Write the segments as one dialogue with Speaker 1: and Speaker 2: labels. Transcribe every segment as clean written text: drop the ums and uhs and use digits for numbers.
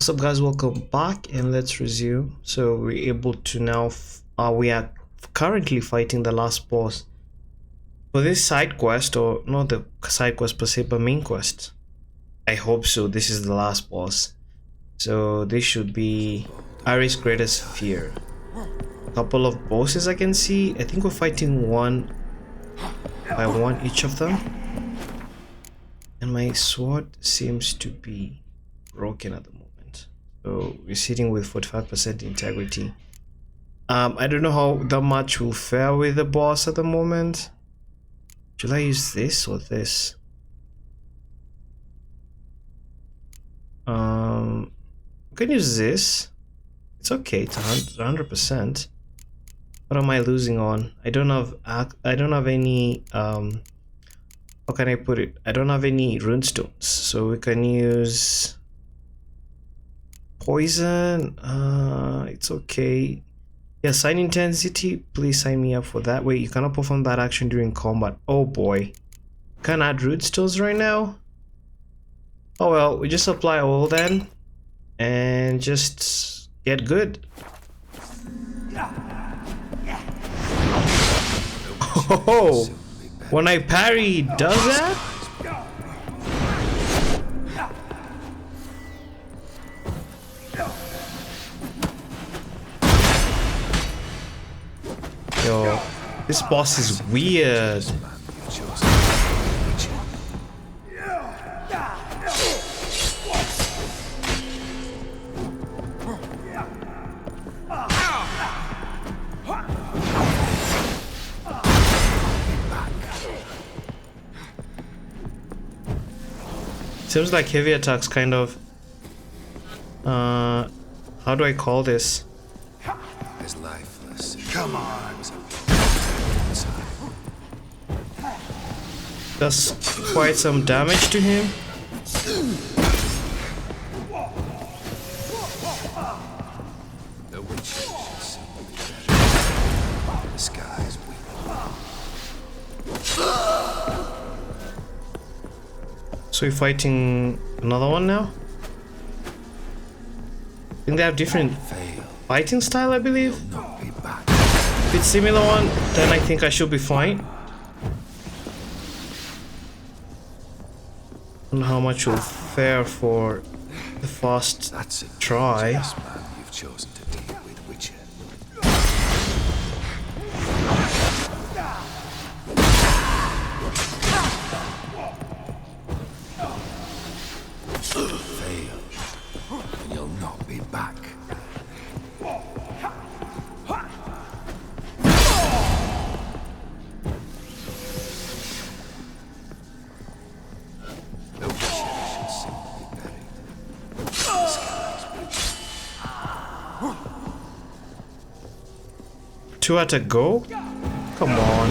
Speaker 1: What's up guys, welcome back and let's resume. So we're able to now we are currently fighting the last boss for this side quest, or not the side quest per se but main quest. I hope so. This is the last boss, so this should be Ari's greatest fear. A couple of bosses I can see. I think we're fighting one by one each of them, and my sword seems to be broken at the moment. So we're sitting with 45% integrity. I don't know how that much will fare with the boss at the moment. Should I use this or this? I can use this. It's okay. It's 100%. What am I losing on? I don't have any. How can I put it? I don't have any runestones, so we can use poison. It's okay. Yeah, sign intensity. Please sign me up for that. Wait, you cannot perform that action during combat. Oh boy, can't add runestones right now. Oh well, we just apply all then, and just get good. Oh, when I parry, does that? Yo, this boss is weird. Seems like heavy attacks kind of how do I call this?
Speaker 2: Is lifeless. Come on.
Speaker 1: Does quite some damage to him.
Speaker 2: The witch should see the sky is weak.
Speaker 1: So you're fighting another one now? I think they have different fighting style, I believe. If it's similar one, then I think I should be fine. I don't know how much will fare for the first try.
Speaker 2: Man, you've chosen to deal with witches. Fail, and you'll not be back. The witches should soon be buried. The sky is weak.
Speaker 1: Two at a go? Come on.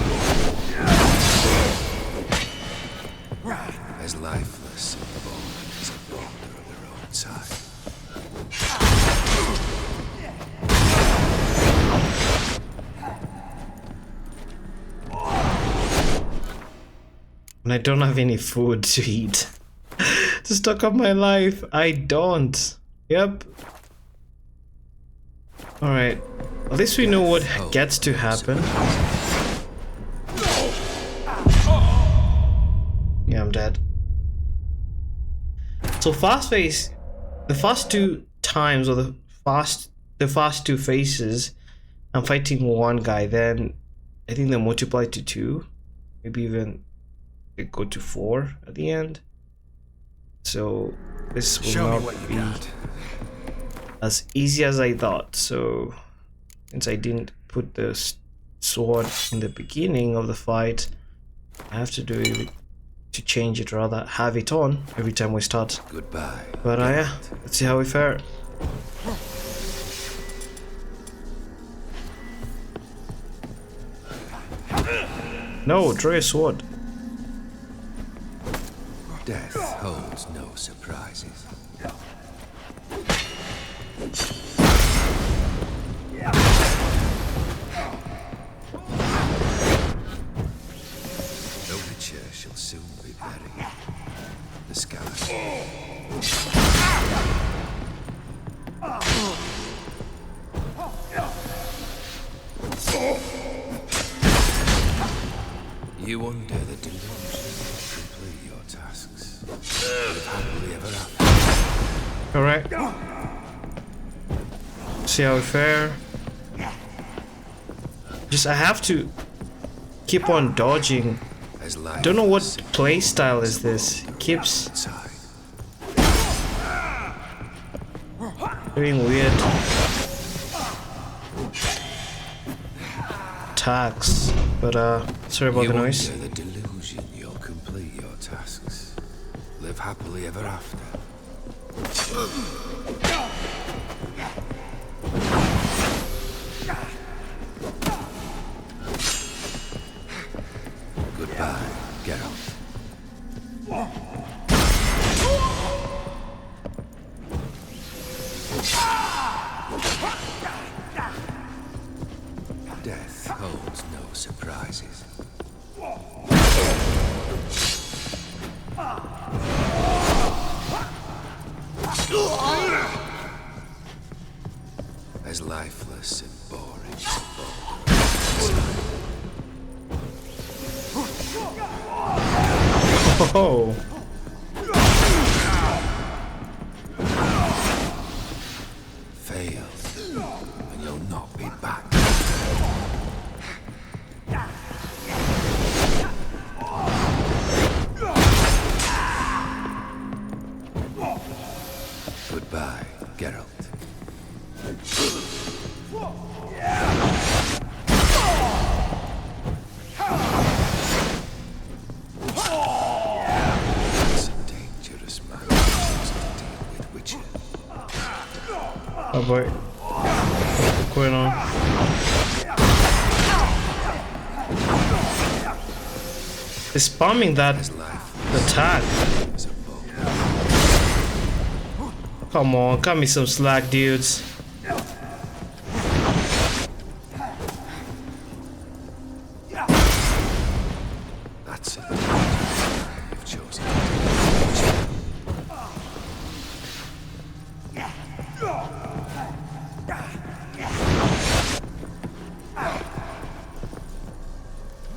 Speaker 2: As lifeless and born as a boulder of their own size.
Speaker 1: And I don't have any food to eat. To stock up my life. I don't. Yep. Alright. At least we know what gets to happen. Yeah, I'm dead. So fast phase, the first two times, or the first two phases, I'm fighting one guy, then I think they multiply to 2. Maybe even they go to 4 at the end. So this will not be as easy as I thought. So since I didn't put the sword in the beginning of the fight, I have to do it to change it, rather have it on every time we start.
Speaker 2: Goodbye.
Speaker 1: But yeah, let's see how we fare. No, draw your sword.
Speaker 2: Death holds no surprises. The witcher shall soon be buried. The sky. wander the delusion, complete your tasks. Live happily ever after.
Speaker 1: Alright. See how we fare. Just I have to keep on dodging.
Speaker 2: As life
Speaker 1: Don't know what
Speaker 2: is
Speaker 1: playstyle is this. It keeps
Speaker 2: outside.
Speaker 1: doing weird attacks. But sorry about the noise.
Speaker 2: Wander the delusion, you'll complete your tasks. Live happily ever after. Goodbye, Geralt. Death holds no surprises. As lifeless and boring as a
Speaker 1: Oh,
Speaker 2: fail, and you'll not be back. Goodbye, Geralt. That's a dangerous man who chooses to deal with witches.
Speaker 1: oh boy. What's going on? It's spamming that
Speaker 2: As life
Speaker 1: attack.
Speaker 2: is a bow.
Speaker 1: Come on, cut me some slack, dudes.
Speaker 2: That's it. You've chosen to deal with witches.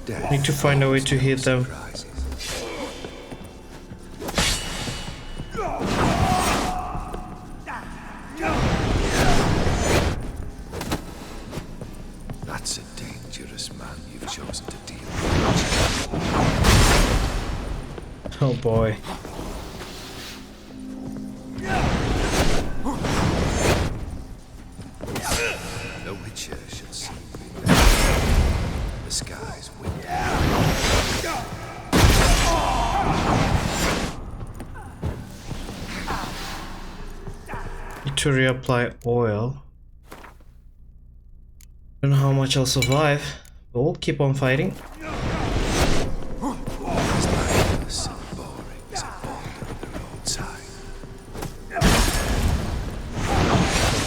Speaker 2: Death
Speaker 1: Need to find a way
Speaker 2: holds
Speaker 1: to
Speaker 2: no
Speaker 1: hit them.
Speaker 2: surprises. That's a dangerous man you've chosen to deal with.
Speaker 1: Oh boy.
Speaker 2: The Witcher should soon be dead. The skies winter.
Speaker 1: Need to reapply oil. Don't know how much I'll survive, but we'll keep on fighting.
Speaker 2: As lifeless and boring as a boulder on the roadside.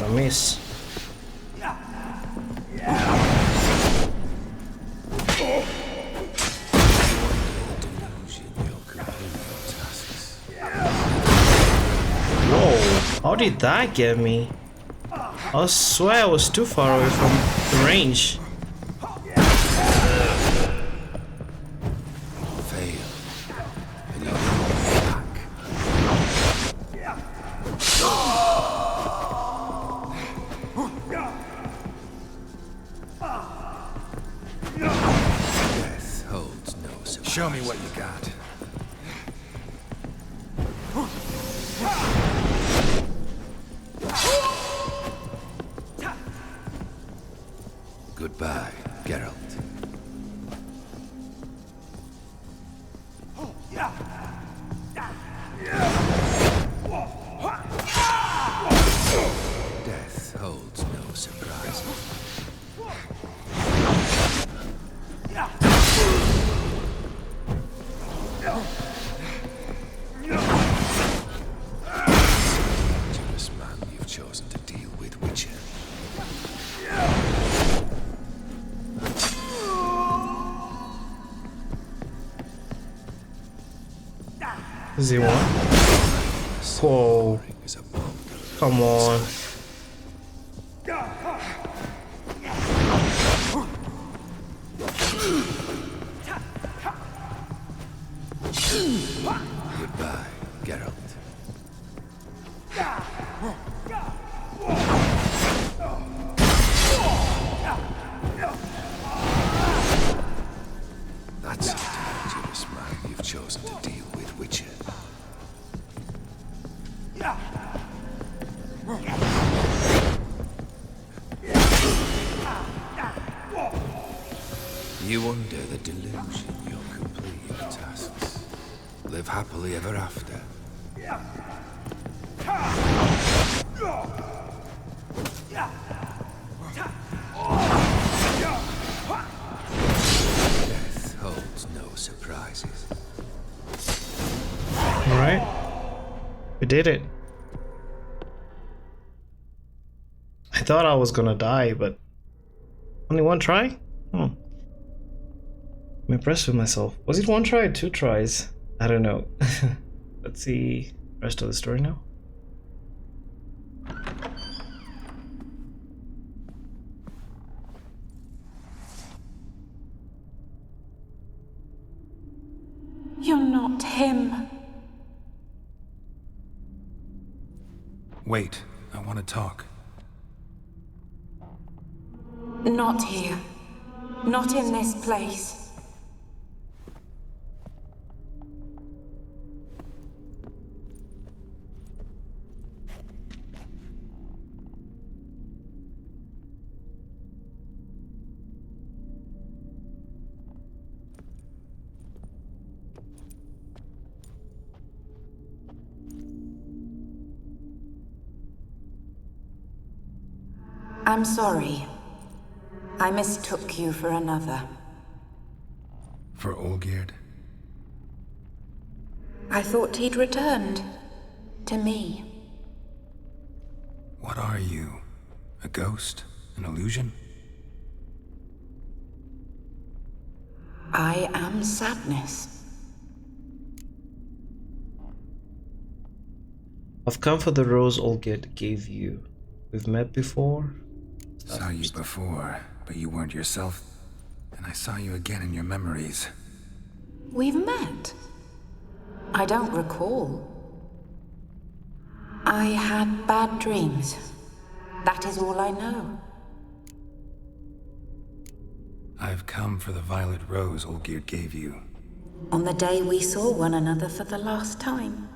Speaker 1: What a miss.
Speaker 2: The delusion you'll complete your tasks.
Speaker 1: Whoa, how did that get me? I swear I was too far away from the range.
Speaker 2: Fail, and you'll be back. Death holds no surprise. Show me what you got. Goodbye, Geralt. Death holds no surprises. Dangerous man you've chosen to deal with, Witcher.
Speaker 1: Is he one? Whoa,
Speaker 2: Is a boulder.
Speaker 1: come on.
Speaker 2: Goodbye, Geralt. That's it, arduous man. You've chosen to deal with witches. You under the delusion you'll complete your tasks. Live happily ever after. Death holds no surprises.
Speaker 1: Alright. We did it. I thought I was gonna die, but only one try? Oh. I'm impressed with myself. Was it one try or 2 tries? I don't know. Let's see the rest of the story now.
Speaker 3: You're not him.
Speaker 2: Wait, I want to talk.
Speaker 3: Not here. Not in this place. I'm sorry. I mistook you for another.
Speaker 2: For Olgierd?
Speaker 3: I thought he'd returned. To me.
Speaker 2: What are you? A ghost? An illusion?
Speaker 3: I am sadness.
Speaker 1: I've come for the rose Olgierd gave you. We've met before.
Speaker 2: Saw you before, but you weren't yourself. And I saw you again in your memories.
Speaker 3: We've met? I don't recall. I had bad dreams. That is all I know.
Speaker 2: I've come for the violet rose Olgierd gave you.
Speaker 3: On the day we saw one another for the last time,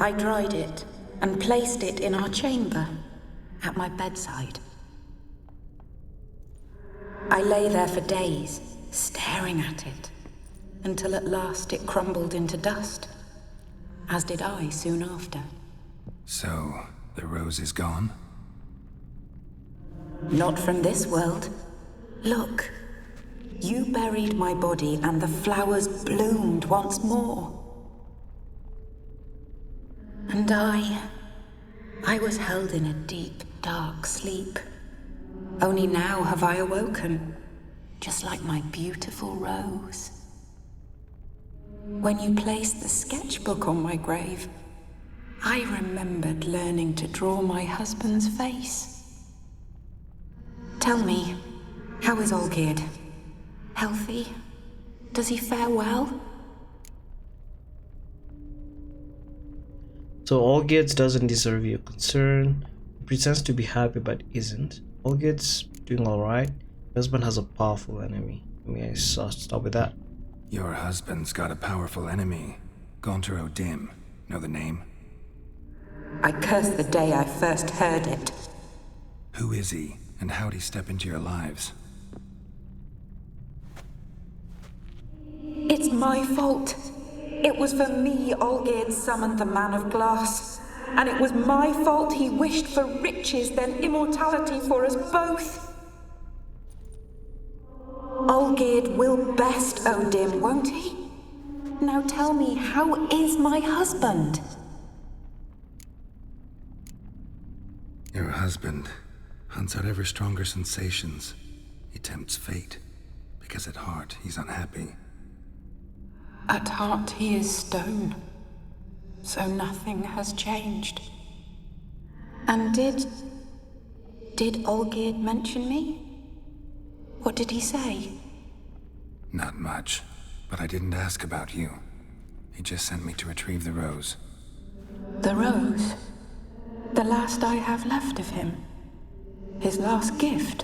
Speaker 3: I dried it and placed it in our chamber, at my bedside. I lay there for days, staring at it, until at last it crumbled into dust, as did I soon after.
Speaker 2: So, the rose is gone?
Speaker 3: Not from this world. Look, you buried my body and the flowers bloomed once more. And I was held in a deep, dark sleep. Only now have I awoken, just like my beautiful rose. When you placed the sketchbook on my grave, I remembered learning to draw my husband's face. Tell me, how is Olgierd? Healthy? Does he fare well?
Speaker 1: So Olgierd doesn't deserve your concern. He pretends to be happy but isn't. Olgierd's doing alright. Your husband has a powerful enemy. Start with that.
Speaker 2: Your husband's got a powerful enemy. GaunterODimm. Know the name?
Speaker 3: I curse the day I first heard it.
Speaker 2: Who is he, and how'd he step into your lives?
Speaker 3: It's my fault. It was for me Olgierd summoned the Man of Glass. And it was my fault he wished for riches, then immortality for us both. Olgierd will best O'Dimm, won't he? Now tell me, how is my husband?
Speaker 2: Your husband hunts out ever stronger sensations. He tempts fate, because at heart he's unhappy.
Speaker 3: At heart he is stone, so nothing has changed. And did Olgierd mention me? What did he say?
Speaker 2: Not much, but I didn't ask about you. He just sent me to retrieve the rose.
Speaker 3: The rose? The last I have left of him? His last gift?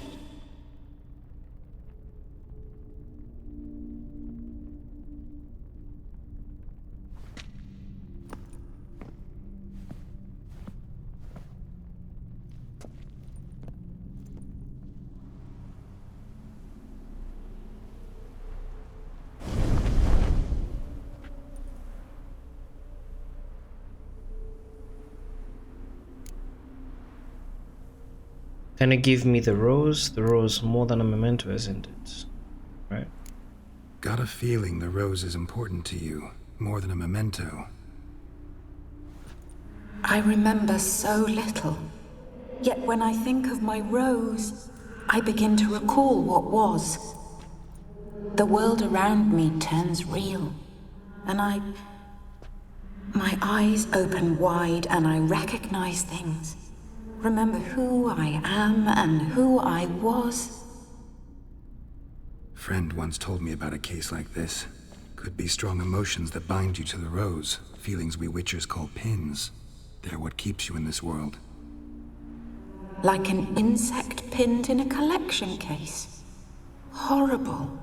Speaker 1: Can you give me the rose? The rose more than a memento, isn't it? Right.
Speaker 2: Got a feeling the rose is important to you, more than a memento.
Speaker 3: I remember so little. Yet when I think of my rose, I begin to recall what was. The world around me turns real, and my eyes open wide and I recognize things. Remember who I am and who I was.
Speaker 2: Friend once told me about a case like this. Could be strong emotions that bind you to the rose, feelings we witchers call pins. They're what keeps you in this world.
Speaker 3: Like an insect pinned in a collection case. Horrible.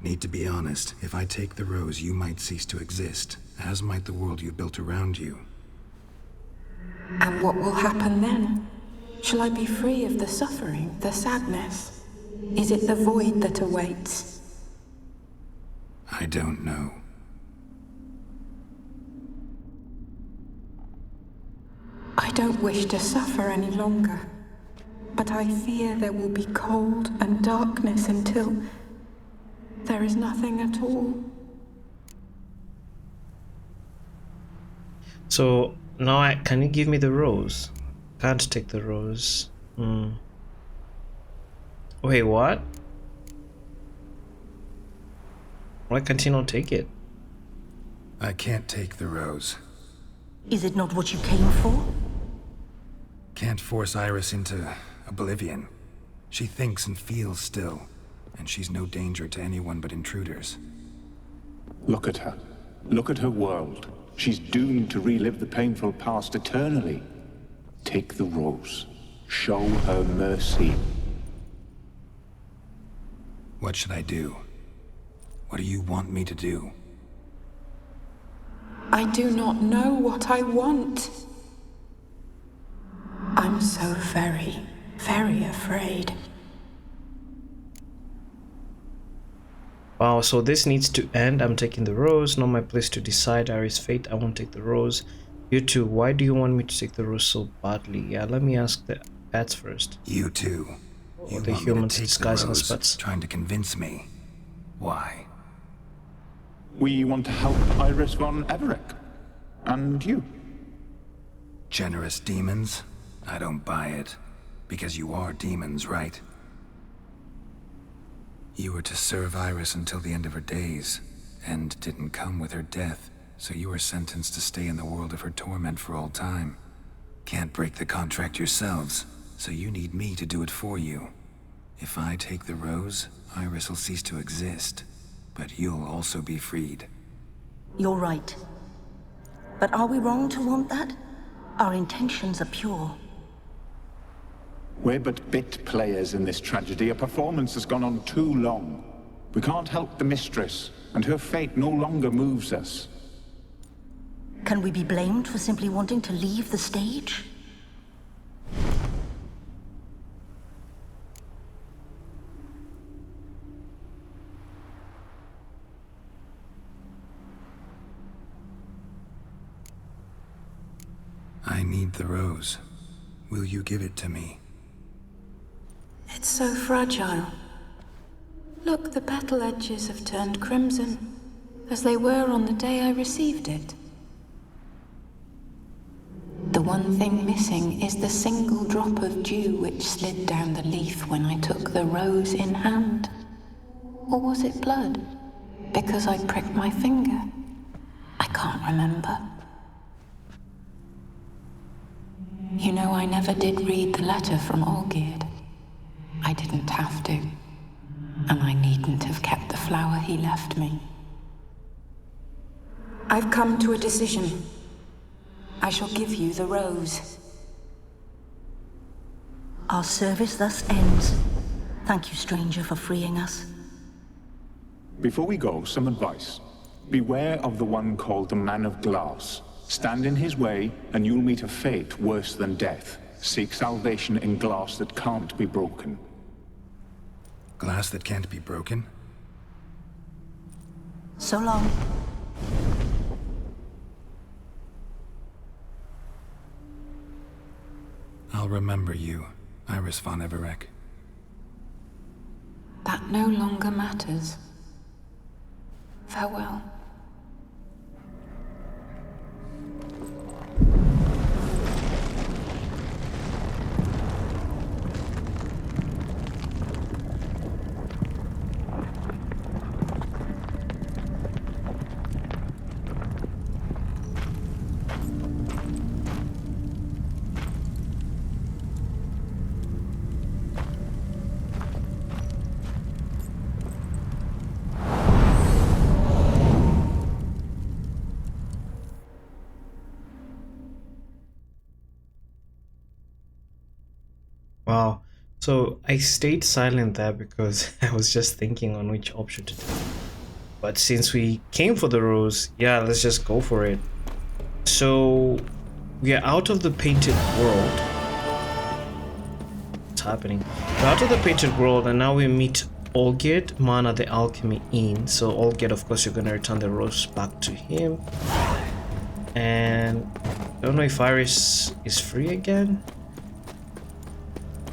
Speaker 2: Need to be honest, if I take the rose, you might cease to exist, as might the world you built around you.
Speaker 3: And what will happen then? Shall I be free of the suffering, the sadness? Is it the void that awaits?
Speaker 2: I don't know.
Speaker 3: I don't wish to suffer any longer, but I fear there will be cold and darkness until there is nothing at all.
Speaker 1: So now can you give me the rose? Can't take the rose. Wait, what? Why can't you not take it?
Speaker 2: I can't take the rose.
Speaker 4: Is it not what you came for?
Speaker 2: Can't force Iris into oblivion. She thinks and feels still, and she's no danger to anyone but intruders.
Speaker 5: Look at her. Look at her world. She's doomed to relive the painful past eternally. Take the rose. Show her mercy.
Speaker 2: What should I do? What do you want me to do?
Speaker 3: I do not know what I want. I'm so very, very afraid.
Speaker 1: Wow, so this needs to end. I'm taking the rose. Not my place to decide Iris' fate. I won't take the rose. You two, why do you want me to take the rose so badly? Yeah, let me ask the pets first.
Speaker 2: You too. You
Speaker 1: the
Speaker 2: want
Speaker 1: humans
Speaker 2: me to take
Speaker 1: disguising
Speaker 2: the
Speaker 1: as
Speaker 2: rose,
Speaker 1: pets.
Speaker 2: trying to convince me. Why?
Speaker 5: We want to help Iris von Everett. And you.
Speaker 2: Generous demons? I don't buy it. Because you are demons, right? You were to serve Iris until the end of her days. End didn't come with her death, so you were sentenced to stay in the world of her torment for all time. Can't break the contract yourselves, so you need me to do it for you. If I take the rose, Iris will cease to exist, but you'll also be freed.
Speaker 4: You're right. But are we wrong to want that? Our intentions are pure.
Speaker 5: We're but bit players in this tragedy. A performance has gone on too long. We can't help the mistress, and her fate no longer moves us.
Speaker 4: Can we be blamed for simply wanting to leave the stage?
Speaker 2: I need the rose. Will you give it to me?
Speaker 3: It's so fragile. Look, the petal edges have turned crimson, as they were on the day I received it. The one thing missing is the single drop of dew which slid down the leaf when I took the rose in hand. Or was it blood? Because I pricked my finger? I can't remember. You know, I never did read the letter from Olgierd. I didn't have to. And I needn't have kept the flower he left me. I've come to a decision. I shall give you the rose.
Speaker 4: Our service thus ends. Thank you, stranger, for freeing us.
Speaker 5: Before we go, some advice. Beware of the one called the Man of Glass. Stand in his way, and you'll meet a fate worse than death. Seek salvation in glass that can't be broken.
Speaker 2: Glass that can't be broken?
Speaker 4: So long.
Speaker 2: I'll remember you, Iris von Everec.
Speaker 3: That no longer matters. Farewell.
Speaker 1: Wow. So I stayed silent there because I was just thinking on which option to do. But since we came for the rose, yeah, let's just go for it. So we are out of the painted world. What's happening? We're out of the painted world, and now we meet Olgierd, man at the Alchemy Inn. So Olgierd, of course, you're gonna return the rose back to him. And I don't know if Iris is free again.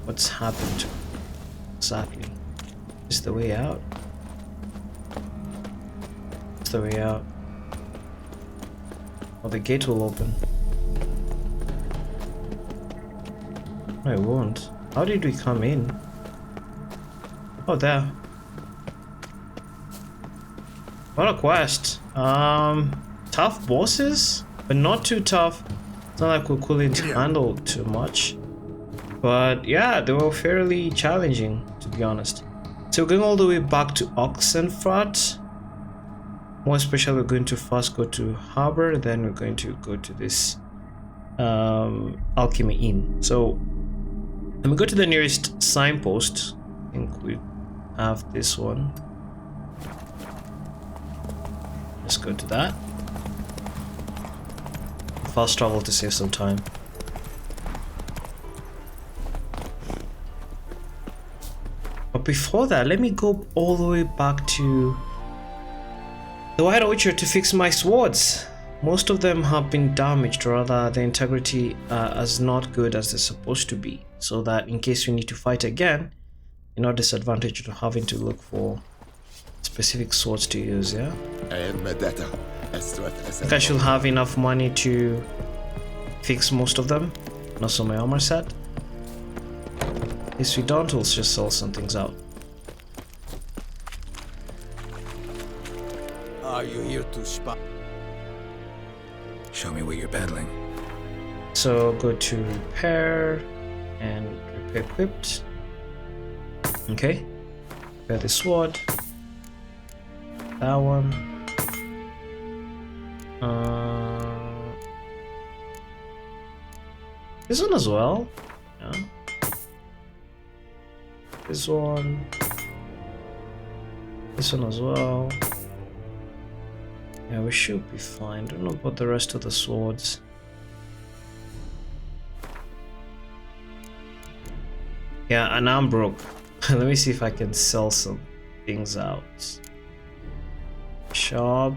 Speaker 1: What's happened to her? Exactly? Is the way out? It's the way out. Oh, the gate will open. No, it won't. How did we come in? Oh, there. What a quest. Tough bosses, but not too tough. It's not like we couldn't handle too much. But yeah, they were fairly challenging, to be honest. So we're going all the way back to Oxenfurt. More especially, we're going to first go to Harbor, then we're going to go to this Alchemy Inn. So let me go to the nearest signpost. I think we have this one. Let's go to that. Fast travel to save some time. But before that, let me go all the way back to the White Orchard to fix my swords. Most of them have been damaged, or rather the integrity is not good as they're supposed to be, so that in case we need to fight again, you're not disadvantaged of having to look for specific swords to use, yeah? I think I should have enough money to fix most of them, and also my armor set. If we don't, we'll just sell some things out.
Speaker 6: Are you here to spy?
Speaker 2: Show me what you're battling.
Speaker 1: So go to repair and repair equipped. Okay. Repair the sword. That one. This one as well. Yeah. This one. This one as well. Yeah, we should be fine. Don't know about the rest of the swords. Yeah, and I'm broke. Let me see if I can sell some things out. Shop.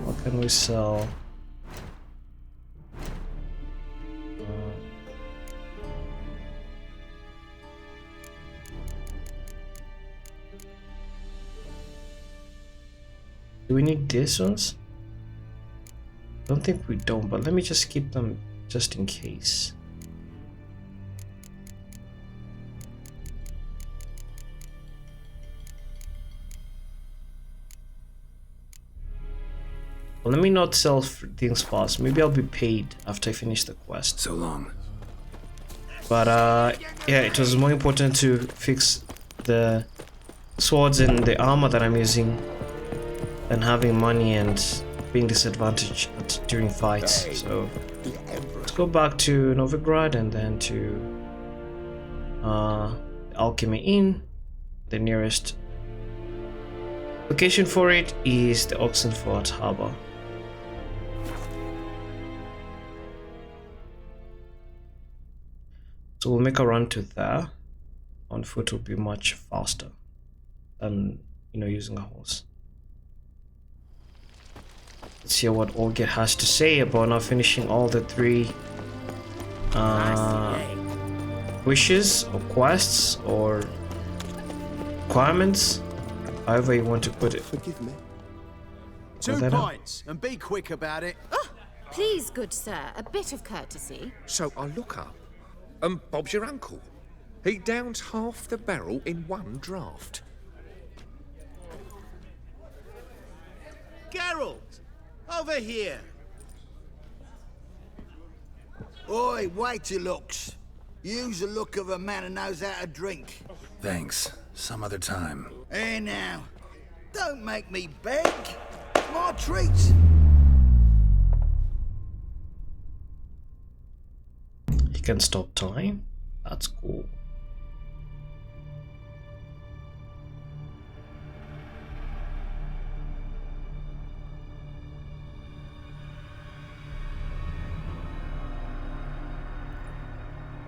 Speaker 1: What can we sell? Do we need these ones? Don't think we don't, but let me just keep them just in case. Well, let me not sell things fast. Maybe I'll be paid after I finish the quest.
Speaker 2: So long.
Speaker 1: But yeah, it was more important to fix the swords and the armor that I'm using than having money and being disadvantaged during fights. So let's go back to Novigrad and then to Alchemy Inn. The nearest location for it is the Oxenford Harbor. So we'll make a run to there. On foot will be much faster than, you know, using a horse. Let's hear what Olgierd has to say about now finishing all the 3 wishes or quests or requirements, however you want to put it.
Speaker 6: Forgive me.
Speaker 7: 2 points, and be quick about it.
Speaker 8: Oh, please, good sir, a bit of courtesy.
Speaker 9: So I look up, and Bob's your uncle. He downs half the barrel in one draft.
Speaker 7: Geralt, over here.
Speaker 6: Oi, wait your looks. Use the look of a man who knows how to drink.
Speaker 2: Thanks. Some other time.
Speaker 6: Hey now, don't make me beg. My treat.
Speaker 1: You can stop time. That's cool.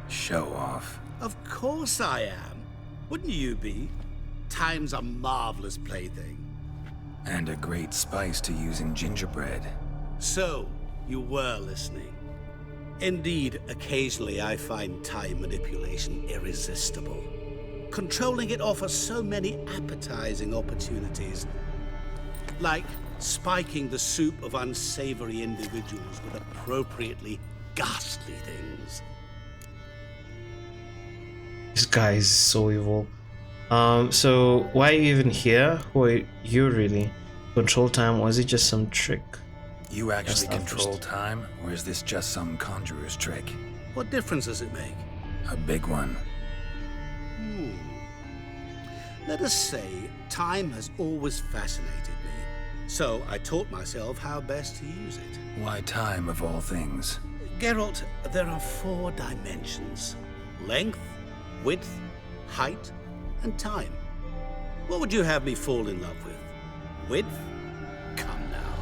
Speaker 2: Show off.
Speaker 7: Of course I am. Wouldn't you be? Time's a marvelous plaything.
Speaker 2: And a great spice to use in gingerbread.
Speaker 7: So, you were listening. Indeed, occasionally I find time manipulation irresistible. Controlling it offers so many appetizing opportunities. Like spiking the soup of unsavory individuals with appropriately ghastly things.
Speaker 1: This guy is so evil. So why are you even here? Who are you really? Control time, or is it just some trick?
Speaker 2: You actually
Speaker 1: That's
Speaker 2: control
Speaker 1: first.
Speaker 2: time, or is this just some conjurer's trick?
Speaker 7: What difference does it make?
Speaker 2: A big one.
Speaker 7: Let us say, time has always fascinated me. So I taught myself how best to use it.
Speaker 2: Why time of all things?
Speaker 7: Geralt, there are 4 dimensions. Length, width, height, and time. What would you have me fall in love with? Width? Come now.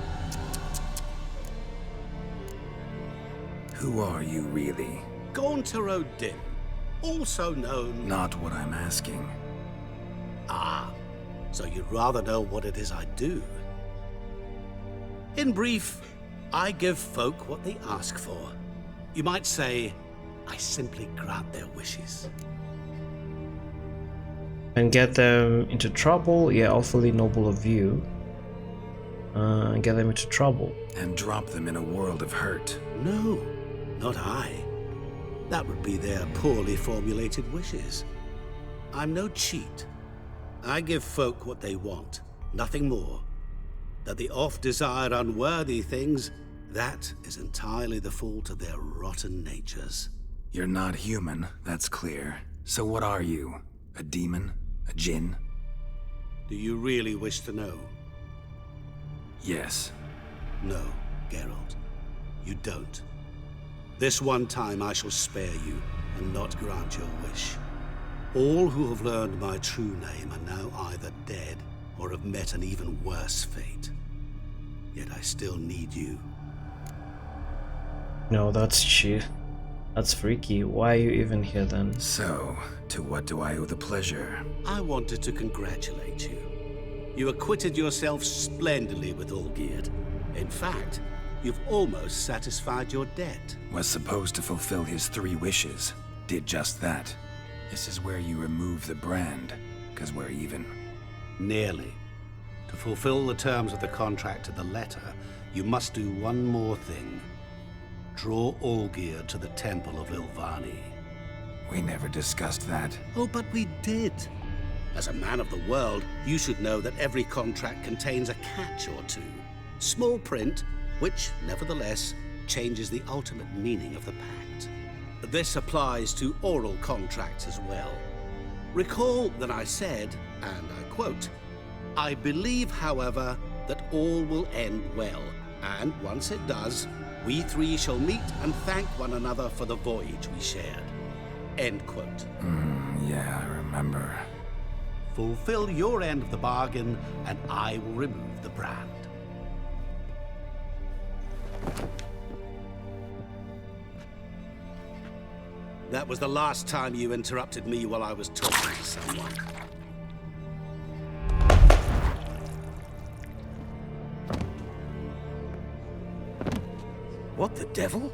Speaker 2: Who are you really?
Speaker 7: GaunterODimm, also known...
Speaker 2: Not what I'm asking.
Speaker 7: Ah, so you'd rather know what it is I do. In brief, I give folk what they ask for. You might say, I simply grant their wishes.
Speaker 1: And get them into trouble? Yeah, awfully noble of you. Get them into trouble.
Speaker 2: And drop them in a world of hurt.
Speaker 7: No, not I. That would be their poorly formulated wishes. I'm no cheat. I give folk what they want, nothing more. That the oft-desired unworthy things, that is entirely the fault of their rotten natures.
Speaker 2: You're not human, that's clear. So what are you? A demon? A djinn?
Speaker 7: Do you really wish to know?
Speaker 2: Yes.
Speaker 7: No, Geralt. You don't. This one time I shall spare you and not grant your wish. All who have learned my true name are now either dead or have met an even worse fate. Yet I still need you.
Speaker 1: No, that's shit. That's freaky. Why are you even here then?
Speaker 2: So, to what do I owe the pleasure?
Speaker 7: I wanted to congratulate you. You acquitted yourself splendidly with Olgierd. In fact, you've almost satisfied your debt.
Speaker 2: Was supposed to fulfill his 3 wishes. Did just that. This is where you remove the brand, 'cause we're even.
Speaker 7: Nearly. To fulfill the terms of the contract to the letter, you must do one more thing. Draw Olgierd to the Temple of Lilvani.
Speaker 2: We never discussed that.
Speaker 7: Oh, but we did. As a man of the world, you should know that every contract contains a catch or two. Small print, which, nevertheless, changes the ultimate meaning of the pact. This applies to oral contracts as well. Recall that I said, and I quote, "I believe, however, that all will end well, And once it does, we three shall meet and thank one another for the voyage we shared. End quote.
Speaker 2: Yeah, I remember.
Speaker 7: Fulfill your end of the bargain, and I will remove the brand. That was the last time you interrupted me while I was talking to someone.
Speaker 10: What the devil?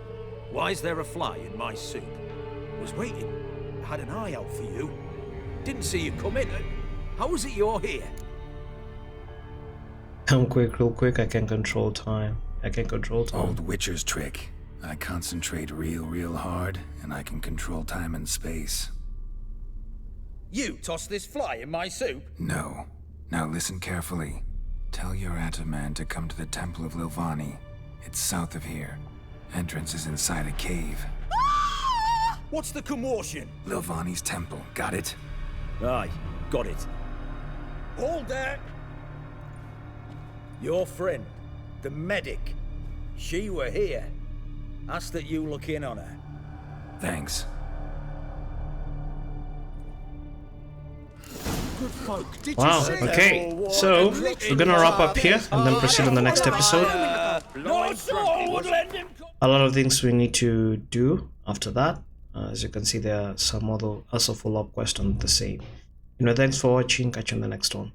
Speaker 10: Why is there a fly in my soup? Was waiting. Had an eye out for you. Didn't see you come in. How is it you're here?
Speaker 1: Come quick, real quick. I can control time.
Speaker 2: Old Witcher's trick. I concentrate real hard, and I can control time and space.
Speaker 10: You tossed this fly in my soup?
Speaker 2: No. Now listen carefully. Tell your Ataman to come to the Temple of Lilvani. It's south of here. Entrance is inside a cave.
Speaker 10: What's the commotion?
Speaker 2: Lilvani's temple. Got it?
Speaker 10: Aye, got it. Hold there! Your friend, the medic, she were here. Ask that you look in on her.
Speaker 2: Thanks.
Speaker 10: Good folk, did
Speaker 1: Wow,
Speaker 10: you see
Speaker 1: okay.
Speaker 10: that?
Speaker 1: So, we're gonna wrap up here and then proceed on the next episode.
Speaker 10: No soul would lend him.
Speaker 1: A lot of things we need to do after that. As you can see, there are some other also follow-up questions the same. Thanks for watching. Catch you on the next one.